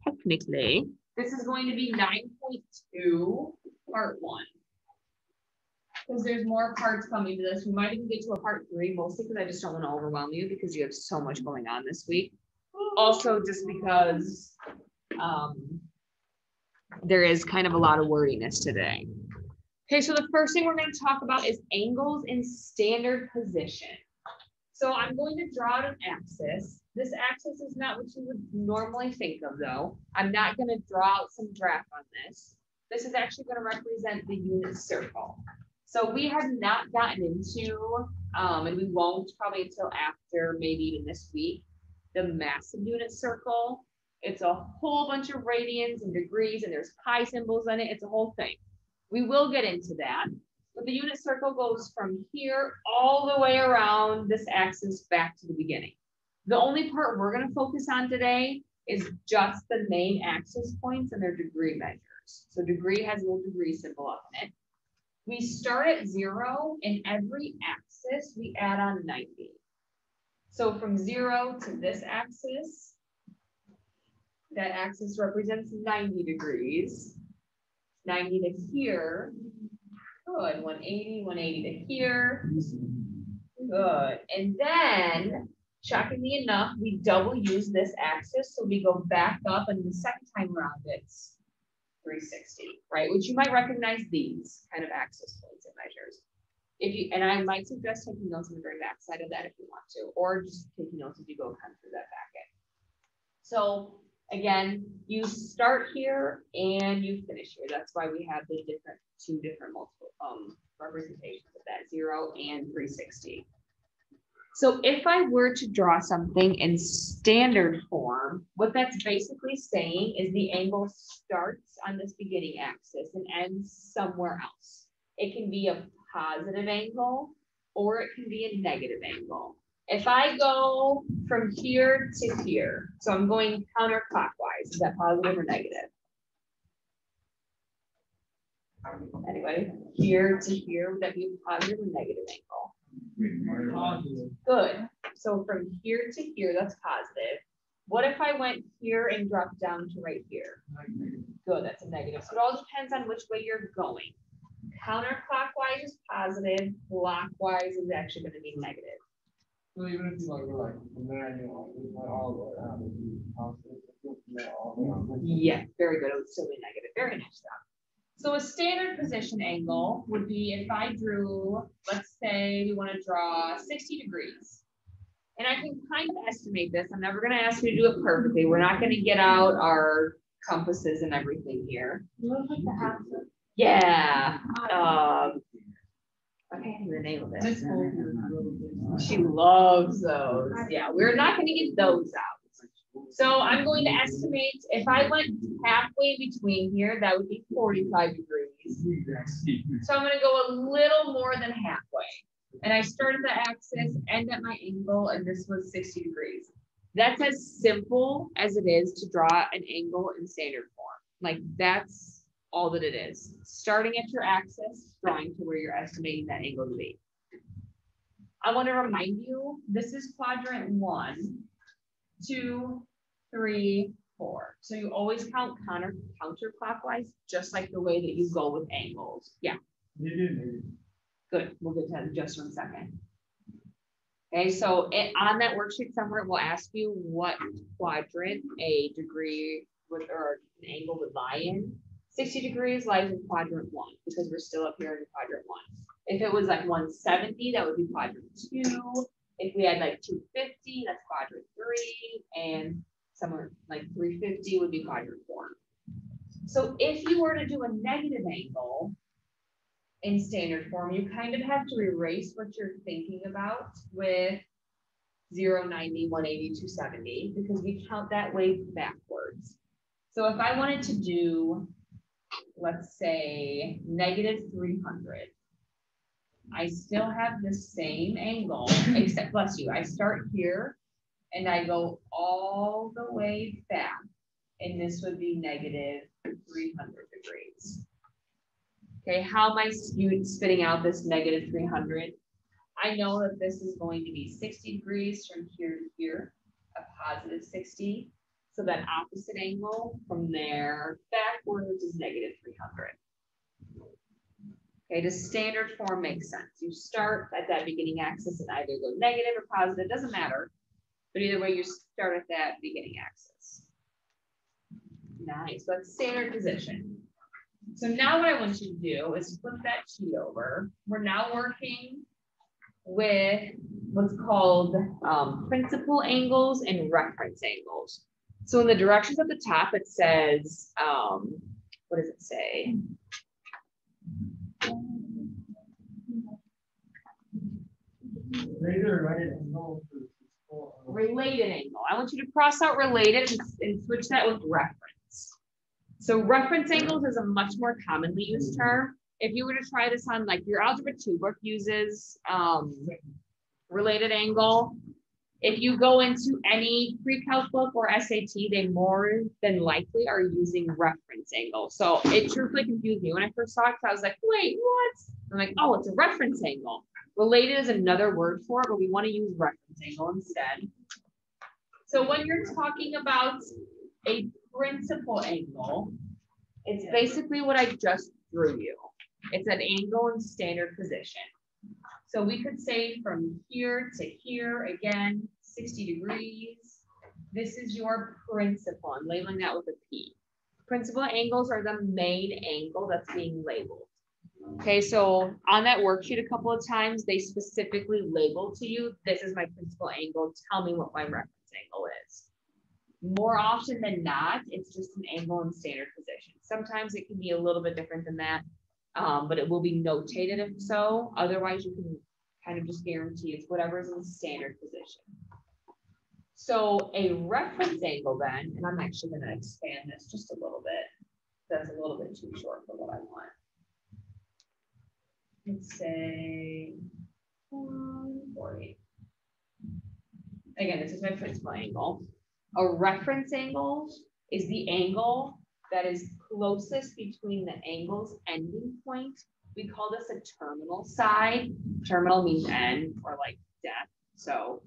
technically, this is going to be 9.2 part 1. Because there's more parts coming to this. We might even get to a part 3, mostly because I just don't want to overwhelm you because you have so much going on this week. Also, just because there is kind of a lot of wordiness today. Okay, so the first thing we're going to talk about is angles in standard position. So I'm going to draw out an axis. This axis is not what you would normally think of, though. I'm not going to draw out some graph on this. This is actually going to represent the unit circle. So we have not gotten into, and we won't probably until after maybe even this week, the massive unit circle. It's a whole bunch of radians and degrees, and there's pi symbols on it. It's a whole thing. We will get into that. But the unit circle goes from here all the way around this axis back to the beginning. The only part we're going to focus on today is just the main axis points and their degree measures. So degree has a little degree symbol up in it. We start at 0, and every axis we add on 90. So from 0 to this axis, that axis represents 90 degrees. 90 to here, good, 180, 180 to here, good. And then, shockingly enough, we double use this axis, so we go back up, and the second time around it's 360, right? Which you might recognize these kind of axis points and measures. If you, and I might suggest taking notes on the very back side of that if you want to, or just taking notes as you go kind of through that packet. So again, you start here and you finish here. That's why we have the two different multiple representations of that, 0 and 360. So if I were to draw something in standard form, what that's basically saying is the angle starts on this beginning axis and ends somewhere else. It can be a positive angle or it can be a negative angle. If I go from here to here, so I'm going counterclockwise, is that positive or negative? Anyway, here to here, would that be a positive or negative angle? Good. So from here to here, that's positive. What if I went here and dropped down to right here? Good, that's a negative. So it all depends on which way you're going. Counterclockwise is positive, clockwise is actually going to be negative. So even if you want to go like from there, you know, all the way out. Yeah, very good. It would still be negative. Very nice job. So a standard position angle would be if I drew, let's say we want to draw 60 degrees. And I can kind of estimate this. I'm never going to ask you to do it perfectly. We're not going to get out our compasses and everything here. Yeah. I can't even name it. She loves those. Yeah, we're not going to get those out. So I'm going to estimate if I went halfway between here, that would be 45 degrees. So I'm going to go a little more than halfway. And I start at the axis, end at my angle, and this was 60 degrees. That's as simple as it is to draw an angle in standard form. Like that's all that it is. Starting at your axis, drawing to where you're estimating that angle to be. I want to remind you, this is quadrant 1, 2, 3, 4. So you always count counterclockwise, just like the way that you go with angles. Yeah. Good. We'll get to that in just 1 second. Okay, so on that worksheet somewhere, it will ask you what quadrant a degree would, or an angle would lie in. 60 degrees lies in quadrant 1 because we're still up here in quadrant 1. If it was like 170, that would be quadrant 2. If we had like 250, that's quadrant 3, and somewhere like 350 would be quadrant 4. So if you were to do a negative angle in standard form, you kind of have to erase what you're thinking about with 0, 90, 180, 270, because we count that way backwards. So if I wanted to do, let's say, negative 300, I still have the same angle, except, bless you, I start here and I go all the way back, and this would be negative 300 degrees. Okay, how am I spitting out this negative 300? I know that this is going to be 60 degrees from here to here, a positive 60. So that opposite angle from there backwards is negative 300. Okay, the standard form makes sense. You start at that beginning axis and either go negative or positive, doesn't matter. But either way, you start at that beginning axis. Nice, that's standard position. So now what I want you to do is flip that sheet over. We're now working with what's called principal angles and reference angles. So in the directions at the top, it says, what does it say? Related angle. I want you to cross out related and switch that with reference. So reference angles is a much more commonly used term. If you were to try this on like your Algebra 2 book uses related angle. If you go into any pre-calc book or SAT, they more than likely are using reference angle. So it truthfully confused me when I first saw it, because I was like, wait, what? I'm like, oh, it's a reference angle. Related is another word for it, but we want to use reference angle instead. So when you're talking about a principal angle, it's basically what I just drew you. It's an angle in standard position. So we could say from here to here, again, 60 degrees. This is your principal. I'm labeling that with a P. Principal angles are the main angle that's being labeled. Okay, so on that worksheet a couple of times, they specifically labeled to you, this is my principal angle, tell me what my reference angle is. More often than not, it's just an angle in standard position. Sometimes it can be a little bit different than that, but it will be notated if so. Otherwise, you can kind of just guarantee it's whatever is in standard position. So a reference angle then, and I'm actually going to expand this just a little bit. That's a little bit too short for what I want. Let's say 140. Again, this is my principal angle. A reference angle is the angle that is closest between the angle's ending point. We call this a terminal side. Terminal means end or like death. So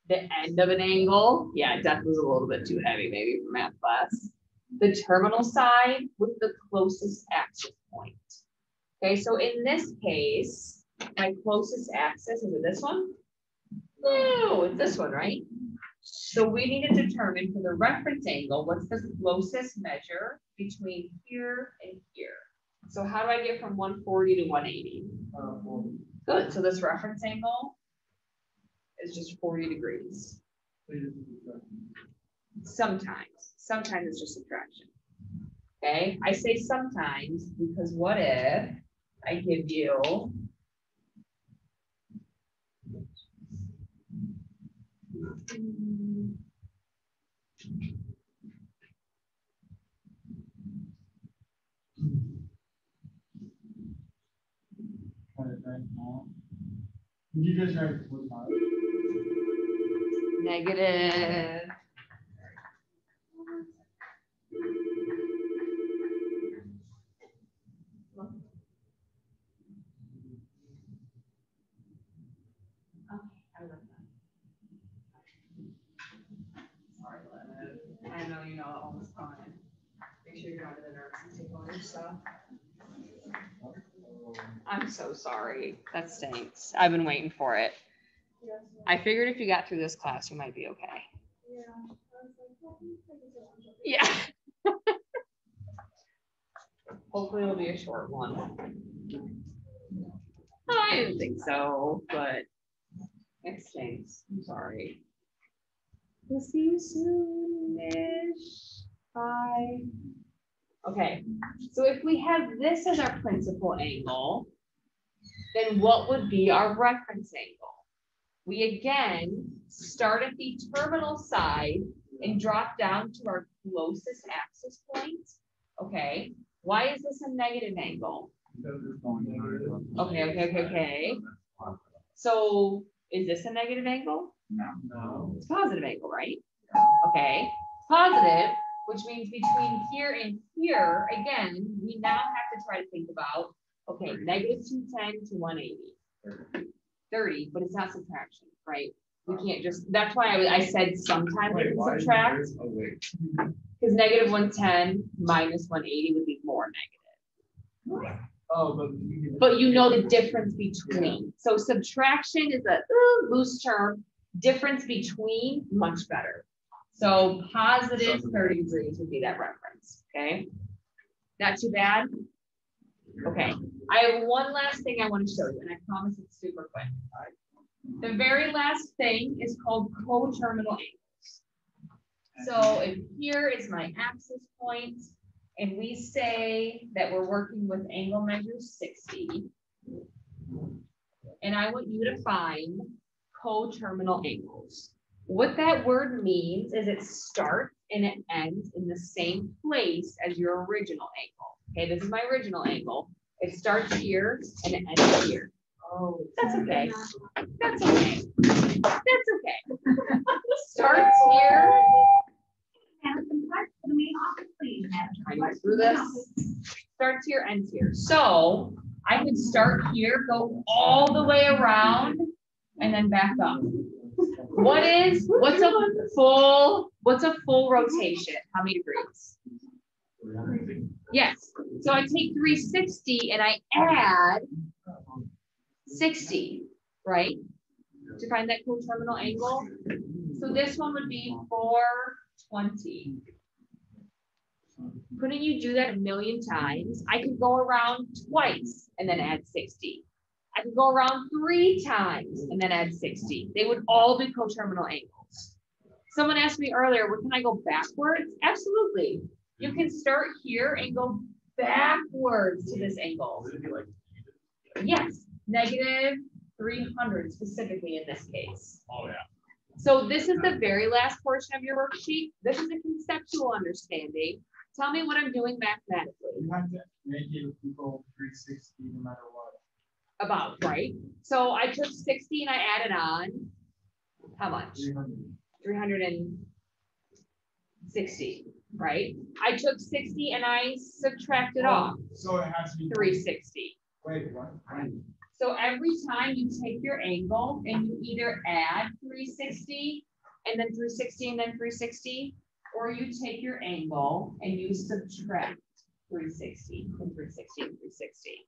the end of an angle, yeah, death was a little bit too heavy maybe for math class. The terminal side with the closest axis point. Okay, so in this case, my closest axis, is it this one? No, it's this one, right? So we need to determine for the reference angle, what's the closest measure between here and here? So how do I get from 140 to 180? Good, so this reference angle is just 40 degrees. Sometimes it's just subtraction. Okay, I say sometimes because what if I give you you just have negative. I know you know it all the time. Make sure you're not in the nerves and take all your stuff. I'm so sorry. That stinks. I've been waiting for it. I figured if you got through this class, you might be okay. Yeah. Hopefully it'll be a short one. I didn't think so, but it stinks. I'm sorry. We'll see you soon-ish. Bye. Okay, so if we have this as our principal angle, then what would be our reference angle? We again start at the terminal side and drop down to our closest axis point. Okay, why is this a negative angle? Okay. So is this a negative angle? No. It's a positive angle, right? Okay, positive, which means between here and here, again, we now have to try to think about, okay, negative 210 to 180. 30, but it's not subtraction, right? We can't just, that's why I said sometimes we Wait, can why is subtract, there- oh, wait. because negative 110 minus 180 would be more negative. Oh, but. But you know the difference between. So subtraction is a loose term. Difference between, much better. So positive 30 degrees would be that reference, okay? Not too bad? Okay, I have one last thing I want to show you, and I promise it's super quick. The very last thing is called coterminal angles. So if here is my axis point, and we say that we're working with angle measure 60, and I want you to find coterminal angles. What that word means is it starts and it ends in the same place as your original angle. Okay, this is my original angle. It starts here and it ends here. Oh, that's okay. That's okay. That's okay. Starts here. Through this. Starts here, ends here. So I could start here, go all the way around, and then back up. What's a full rotation? How many degrees? Yes. So I take 360 and I add 60, right? To find that coterminal angle. So this one would be 420. Couldn't you do that a million times? I could go around twice and then add 60. I could go around 3 times and then add 60. They would all be coterminal angles. Someone asked me earlier, well, can I go backwards? Absolutely. You can start here and go backwards to this angle. Yes, negative 300 specifically in this case. Oh, yeah. So this is the very last portion of your worksheet. This is a conceptual understanding. Tell me what I'm doing mathematically. You have to make it equal 360 no matter what. About, right? So I took 60 and I added on, how much? 360, right? I took 60 and I subtracted off. So it has to be 360. Wait, what? So every time you take your angle and you either add 360 and then 360 and then 360, or you take your angle and you subtract 360 and 360 and 360.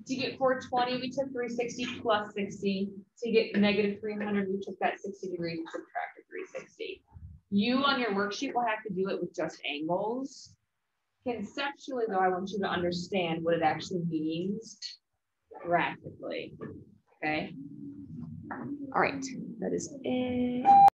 To get 420, we took 360 plus 60. To get negative 300, we took that 60 degrees and subtracted 360. You on your worksheet will have to do it with just angles. Conceptually, though, I want you to understand what it actually means graphically. Okay. All right, that is it.